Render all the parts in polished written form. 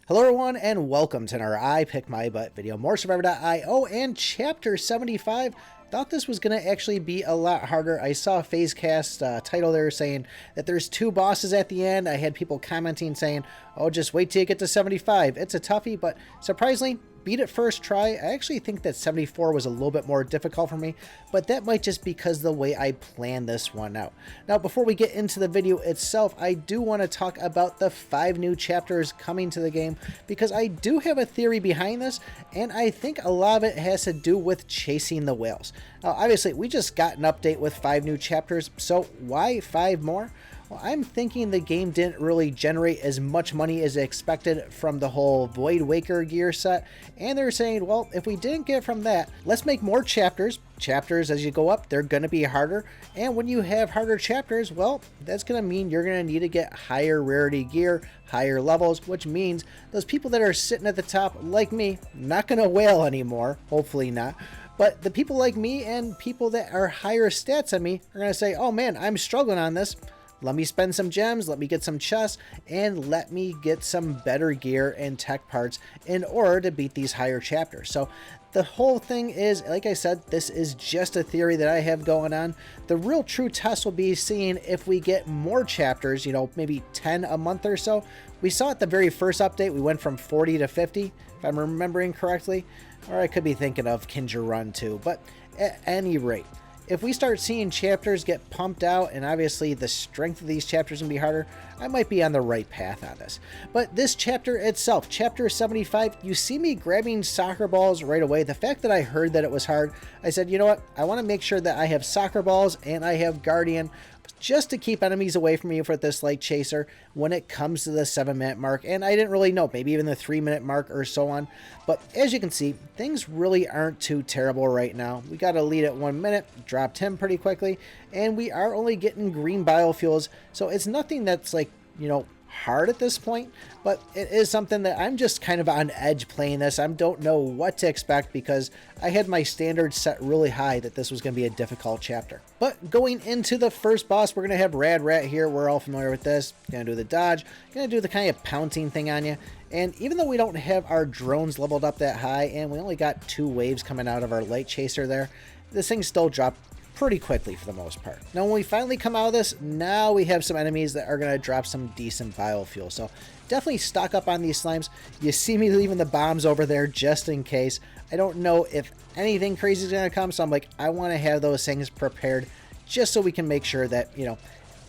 Hello everyone and welcome to another I Pick My Butt video. MoreSurvivor.io and Chapter 75. Thought this was going to actually be a lot harder. I saw a FazeCast title there saying that there's 2 bosses at the end. I had people commenting saying, oh, just wait till you get to 75. It's a toughie, but surprisingly, beat it first try. I actually think that 74 was a little bit more difficult for me, but that might just be because of the way I planned this one out. Now, before we get into the video itself, I do want to talk about the 5 new chapters coming to the game because I do have a theory behind this, and I think a lot of it has to do with chasing the whales. Now, obviously, we just got an update with 5 new chapters, so why 5 more? Well, I'm thinking the game didn't really generate as much money as expected from the whole Void Waker gear set, and they're saying, well, if we didn't get from that, let's make more chapters. Chapters, as you go up, they're going to be harder, and when you have harder chapters, well, that's going to mean you're going to need to get higher rarity gear, higher levels, which means those people that are sitting at the top, like me, not going to whale anymore, hopefully not. But the people like me and people that are higher stats than me are going to say, oh man, I'm struggling on this. Let me spend some gems, let me get some chests, and let me get some better gear and tech parts in order to beat these higher chapters. So the whole thing is, like I said, this is just a theory that I have going on. The real true test will be seeing if we get more chapters, you know, maybe 10 a month or so. We saw at the very first update, we went from 40 to 50, if I'm remembering correctly. Or I could be thinking of Kindred Run too, but at any rate, if we start seeing chapters get pumped out, and obviously the strength of these chapters can be harder, I might be on the right path on this. But this chapter itself, Chapter 75, you see me grabbing soccer balls right away. The fact that I heard that it was hard, I said, you know what, I want to make sure that I have soccer balls and I have Guardian, just to keep enemies away from me for this light chaser when it comes to the 7-minute mark. And I didn't really know, maybe even the 3-minute mark or so on. But as you can see, things really aren't too terrible right now. We got a lead at 1 minute, dropped him pretty quickly, and we are only getting green biofuels. So it's nothing that's like, you know, hard at this point, but it is something that I'm just kind of on edge playing this. I don't know what to expect because I had my standards set really high that this was going to be a difficult chapter. But going into the first boss, we're going to have Rad Rat here. We're all familiar with this. Going to do the dodge, going to do the kind of pouncing thing on you. And even though we don't have our drones leveled up that high and we only got 2 waves coming out of our light chaser there, this thing still dropped pretty quickly for the most part. Now when we finally come out of this, now we have some enemies that are going to drop some decent biofuel. So definitely stock up on these slimes. You see me leaving the bombs over there just in case. I don't know if anything crazy is going to come, so I'm like, I want to have those things prepared just so we can make sure that, you know,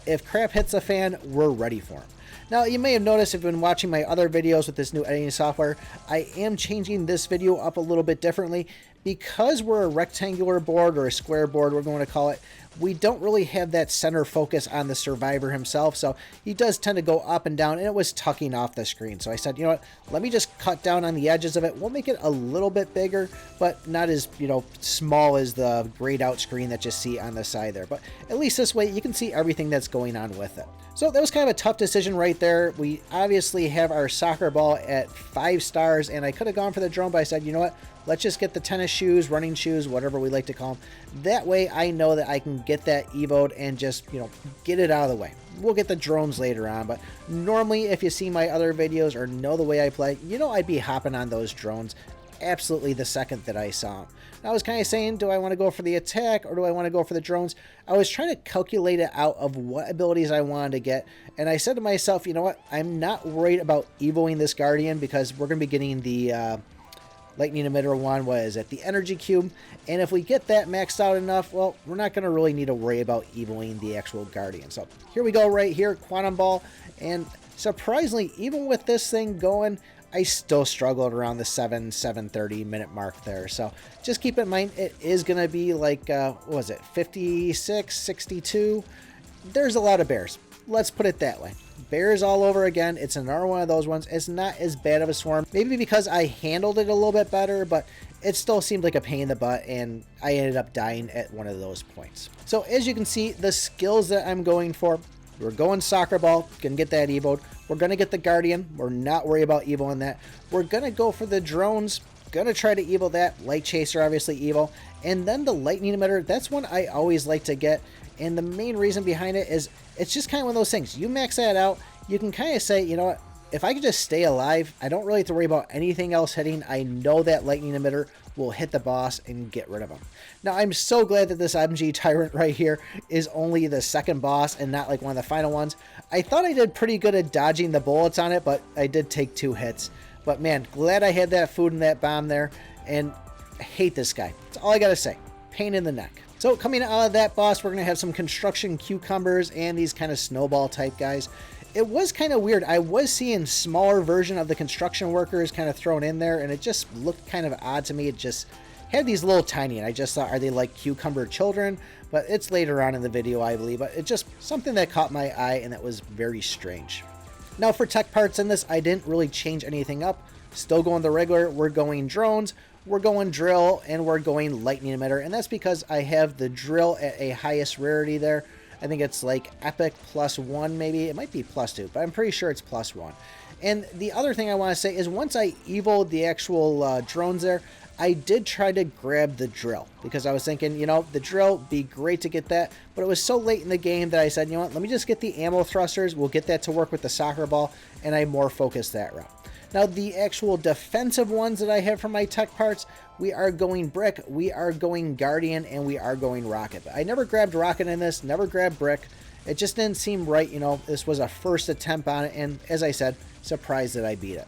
if crap hits the fan, we're ready for them. Now, you may have noticed if you've been watching my other videos with this new editing software, I am changing this video up a little bit differently. Because we're a rectangular board or a square board, we're going to call it, we don't really have that center focus on the survivor himself. So he does tend to go up and down, and it was tucking off the screen. So I said, you know what, let me just cut down on the edges of it. We'll make it a little bit bigger, but not as, you know, small as the grayed out screen that you see on the side there. But at least this way you can see everything that's going on with it. So that was kind of a tough decision right there. We obviously have our soccer ball at 5 stars, and I could have gone for the drone, but I said, you know what, let's just get the tennis shoes, running shoes, whatever we like to call them. That way I know that I can get that evoed and just, you know, get it out of the way. We'll get the drones later on, but normally if you see my other videos or know the way I play, you know I'd be hopping on those drones absolutely the second that I saw them. I was kind of saying, do I want to go for the attack or do I want to go for the drones? I was trying to calculate it out of what abilities I wanted to get, and I said to myself, you know what, I'm not worried about evoing this Guardian because we're going to be getting the lightning emitter one, what is it, the energy cube, and if we get that maxed out enough, well, we're not going to really need to worry about evoing the actual Guardian. So here we go right here, Quantum Ball, and surprisingly, even with this thing going, I still struggled around the 7:30 minute mark there. So just keep in mind, it is going to be like, what was it, 56, 62? There's a lot of bears. Let's put it that way. Bears all over again. It's another one of those ones. It's not as bad of a swarm. Maybe because I handled it a little bit better, but it still seemed like a pain in the butt, and I ended up dying at one of those points. So as you can see, the skills that I'm going for, we're going soccer ball, gonna get that evoed. We're gonna get the Guardian. We're not worried about evoing that. We're gonna go for the drones. Gonna try to evo that. Light chaser, obviously evo. And then the lightning emitter, that's one I always like to get. And the main reason behind it is it's just kind of one of those things. You max that out, you can kind of say, you know what, if I could just stay alive, I don't really have to worry about anything else hitting. I know that lightning emitter will hit the boss and get rid of him. Now, I'm so glad that this MG Tyrant right here is only the second boss and not like one of the final ones. I thought I did pretty good at dodging the bullets on it, but I did take 2 hits. But man, glad I had that food and that bomb there, and I hate this guy. That's all I gotta say. Pain in the neck. So coming out of that boss, we're gonna have some construction cucumbers and these kind of snowball type guys. It was kind of weird. I was seeing smaller version of the construction workers kind of thrown in there, and it just looked kind of odd to me. It just had these little tiny, and I just thought, are they like cucumber children? But it's later on in the video, I believe. But it's just something that caught my eye, and that was very strange. Now for tech parts in this, I didn't really change anything up. Still going the regular. We're going drones, we're going drill, and we're going lightning emitter. And that's because I have the drill at a highest rarity there. I think it's like epic +1 maybe. It might be +2, but I'm pretty sure it's +1. And the other thing I want to say is once I evoed the actual drones there, I did try to grab the drill because I was thinking, you know, the drill be great to get that, but it was so late in the game that I said, you know what, let me just get the ammo thrusters. We'll get that to work with the soccer ball, and I more focused that route. Now, the actual defensive ones that I have for my tech parts, we are going brick, we are going guardian, and we are going rocket. But I never grabbed rocket in this, never grabbed brick. It just didn't seem right, you know. This was a first attempt on it, and as I said, surprised that I beat it.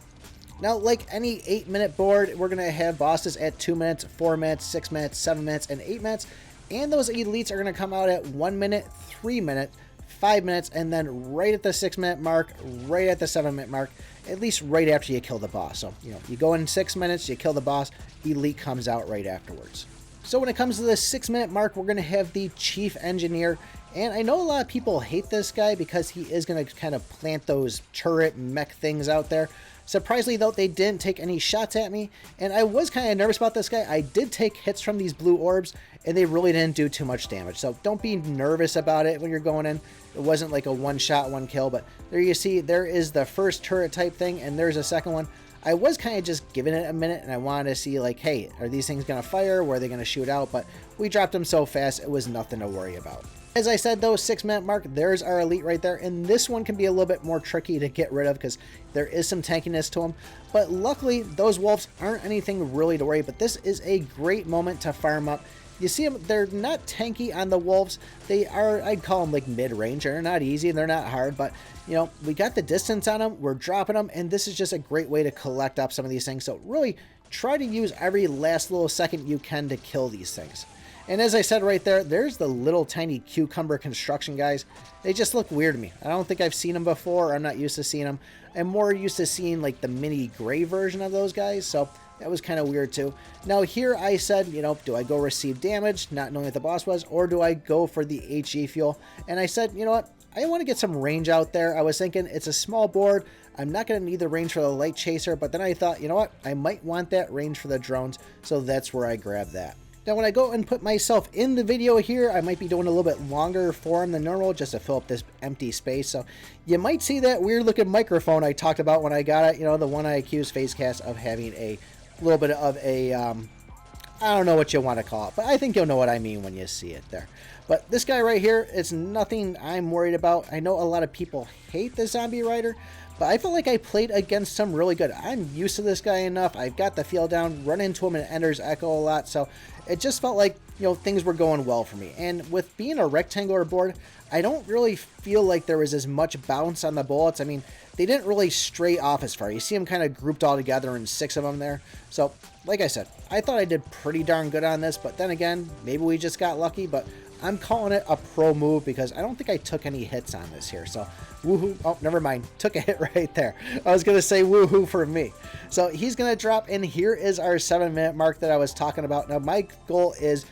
Now, like any 8-minute board, we're going to have bosses at 2 minutes, 4 minutes, 6 minutes, 7 minutes, and 8 minutes. And those elites are going to come out at 1 minute, 3 minutes, 5 minutes, and then right at the 6-minute mark, right at the 7-minute mark, at least right after you kill the boss. So, you know, you go in 6 minutes, you kill the boss, elite comes out right afterwards. So when it comes to the 6-minute mark, we're going to have the chief engineer. And I know a lot of people hate this guy because he is going to kind of plant those turret mech things out there. Surprisingly, though, they didn't take any shots at me, and I was kind of nervous about this guy. I did take hits from these blue orbs, and they really didn't do too much damage. So don't be nervous about it when you're going in. It wasn't like a one-shot, one-kill, but there you see, there is the first turret type thing, and there's a second one. I was kind of just giving it a minute, and I wanted to see, like, hey, are these things going to fire? Where are they going to shoot out? But we dropped them so fast, it was nothing to worry about. As I said, though, 6-minute mark, there's our elite right there, and this one can be a little bit more tricky to get rid of because there is some tankiness to them. But luckily, those wolves aren't anything really to worry, but this is a great moment to farm up. You see them, they're not tanky on the wolves. They are, I'd call them like mid-range. They're not easy, they're not hard, but, you know, we got the distance on them, we're dropping them, and this is just a great way to collect up some of these things. So really, try to use every last little second you can to kill these things. And as I said right there, there's the little tiny cucumber construction guys. They just look weird to me. I don't think I've seen them before. I'm not used to seeing them. I'm more used to seeing like the mini gray version of those guys. So that was kind of weird too. Now here I said, you know, do I go receive damage, not knowing what the boss was, or do I go for the HE fuel? And I said, you know what? I want to get some range out there. I was thinking it's a small board. I'm not going to need the range for the light chaser, but then I thought, you know what? I might want that range for the drones. So that's where I grabbed that. Now, when I go and put myself in the video here, I might be doing a little bit longer form than normal just to fill up this empty space. So you might see that weird looking microphone I talked about when I got it. You know, the one I accused FaceCast of having a little bit of a, I don't know what you want to call it, but I think you'll know what I mean when you see it there. But this guy right here, it's nothing I'm worried about. I know a lot of people hate the zombie rider, but I feel like I played against some really good. I'm used to this guy enough. I've got the feel down, run into him in Ender's Echo a lot, so it just felt like, you know, things were going well for me. And with being a rectangular board, I don't really feel like there was as much bounce on the bullets. I mean, they didn't really stray off as far. You see them kind of grouped all together in 6 of them there. So, like I said, I thought I did pretty darn good on this, but then again, maybe we just got lucky, but I'm calling it a pro move because I don't think I took any hits on this here. So, woohoo. Oh, never mind. Took a hit right there. I was going to say woohoo for me. So, he's going to drop, and here is our 7-minute mark that I was talking about. Now, my goal is,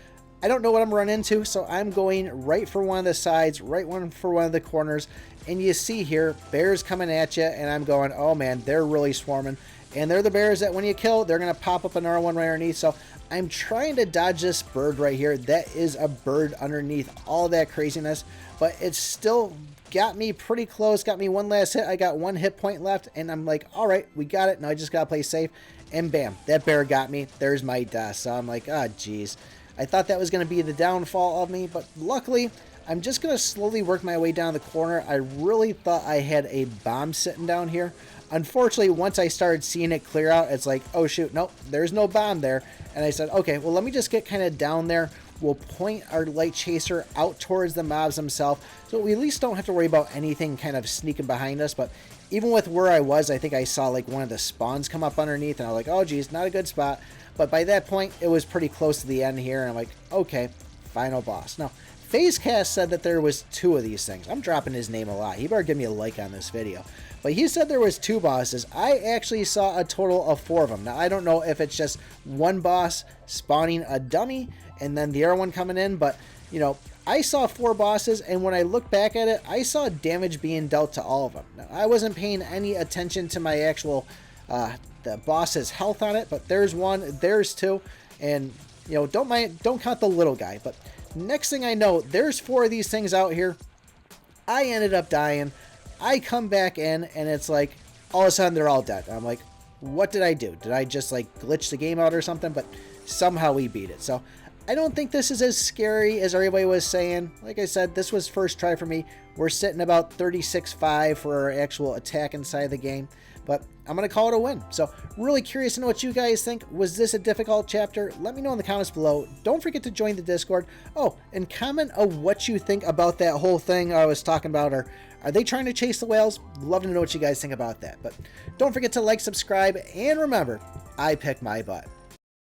I don't know what I'm running into, so I'm going right for one of the sides, right one for one of the corners. And you see here, bears coming at you, and I'm going, oh man, they're really swarming. And they're the bears that when you kill, they're going to pop up another one right underneath. So I'm trying to dodge this bird right here. That is a bird underneath all that craziness, but it's still got me pretty close, got me one last hit. I got 1 hit point left, and I'm like, all right, we got it. Now I just got to play safe. And bam, that bear got me. There's my death. So I'm like, ah, geez. I thought that was going to be the downfall of me, but luckily, I'm just going to slowly work my way down the corner. I really thought I had a bomb sitting down here. unfortunately, once I started seeing it clear out, it's like, oh shoot, nope, there's no bomb there. And I said, okay, well, let me just get kind of down there. We'll point our light chaser out towards the mobs themselves, so we at least don't have to worry about anything kind of sneaking behind us. But even with where I was, I think I saw like one of the spawns come up underneath, and I was like, oh geez, not a good spot. But by that point, it was pretty close to the end here, and I'm like, okay, final boss. Now, FazeCast said that there was 2 of these things. I'm dropping his name a lot. He better give me a like on this video. But he said there was 2 bosses. I actually saw a total of 4 of them. Now, I don't know if it's just one boss spawning a dummy and then the other one coming in, but, you know, I saw 4 bosses, and when I look back at it, I saw damage being dealt to all of them. Now, I wasn't paying any attention to my actual, the boss's health on it, but there's 1, there's 2, and, you know, don't count the little guy. But next thing I know, there's 4 of these things out here. I ended up dying. I come back in, and it's like, all of a sudden, they're all dead. I'm like, what did I do? Did I just, like, glitch the game out or something? But somehow we beat it. So I don't think this is as scary as everybody was saying. Like I said, this was first try for me. We're sitting about 36.5 for our actual attack inside the game. But I'm going to call it a win. So really curious to know what you guys think. Was this a difficult chapter? Let me know in the comments below. Don't forget to join the Discord. Oh, and comment on what you think about that whole thing I was talking about. Or are they trying to chase the whales? Love to know what you guys think about that. But don't forget to like, subscribe, and remember, I pick my butt.